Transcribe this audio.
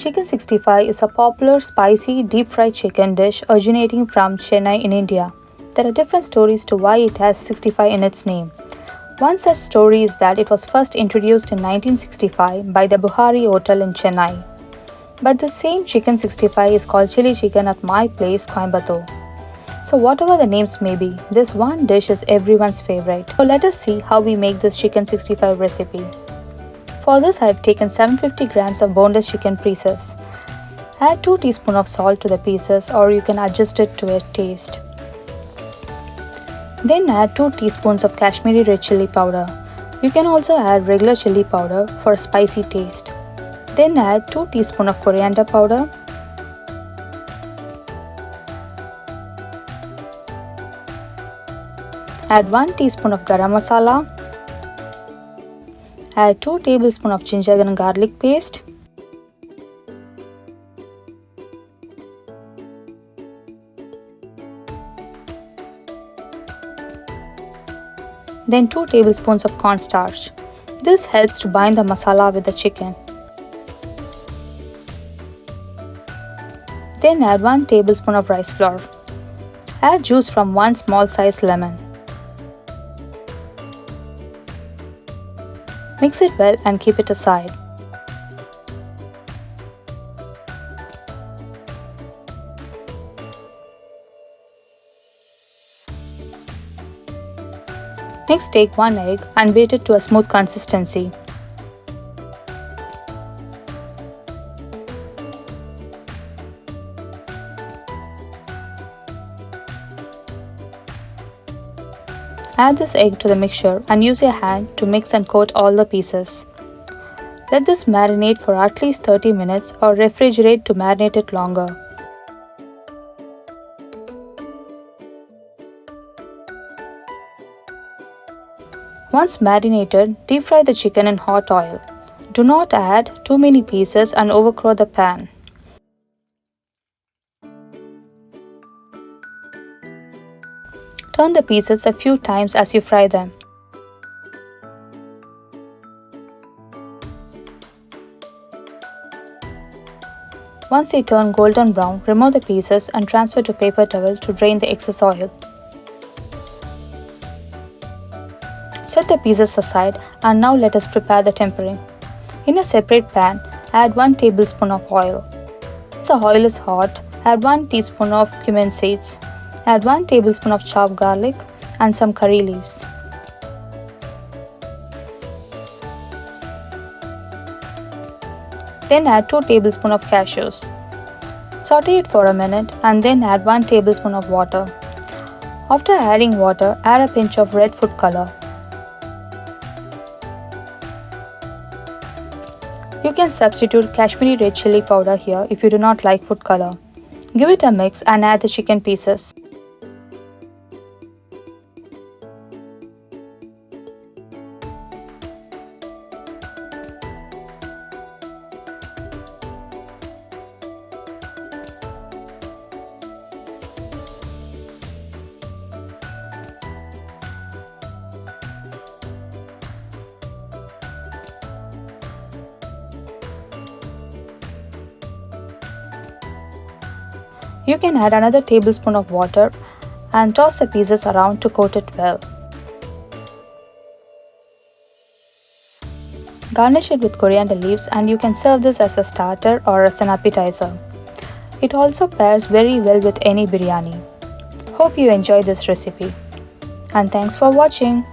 Chicken 65 is a popular spicy deep-fried chicken dish originating from Chennai in India. There are different stories to why it has 65 in its name. One such story is that it was first introduced in 1965 by the Buhari Hotel in Chennai. But the same chicken 65 is called chili chicken at my place, Coimbatore. So whatever the names may be, this one dish is everyone's favorite. So let us see how we make this chicken 65 recipe. For this I have taken 750 grams of boneless chicken pieces. Add 2 teaspoons of salt to the pieces, or you can adjust it to your taste. Then add 2 teaspoons of Kashmiri red chili powder. You can also add regular chili powder for a spicy taste. Then add 2 teaspoons of coriander powder. Add 1 teaspoon of garam masala. Add 2 tablespoons of ginger and garlic paste. Then 2 tablespoons of cornstarch. This helps to bind the masala with the chicken. Then add 1 tablespoon of rice flour. Add juice from 1 small size lemon. Mix it well and keep it aside. Next, take 1 egg and beat it to a smooth consistency. Add this egg to the mixture and use your hand to mix and coat all the pieces. Let this marinate for at least 30 minutes or refrigerate to marinate it longer. Once marinated, deep fry the chicken in hot oil. Do not add too many pieces and overcrowd the pan. Turn the pieces a few times as you fry them. Once they turn golden brown, remove the pieces and transfer to paper towel to drain the excess oil. Set the pieces aside and now let us prepare the tempering. In a separate pan, add 1 tablespoon of oil. Once the oil is hot, add 1 teaspoon of cumin seeds. Add 1 tablespoon of chopped garlic and some curry leaves. Then add 2 tablespoons of cashews. Saute it for a minute and then add 1 tablespoon of water. After adding water, add a pinch of red food color. You can substitute Kashmiri red chili powder here if you do not like food color. Give it a mix and add the chicken pieces. You can add another tablespoon of water and toss the pieces around to coat it well. Garnish it with coriander leaves and you can serve this as a starter or as an appetizer. It also pairs very well with any biryani. Hope you enjoy this recipe. And thanks for watching.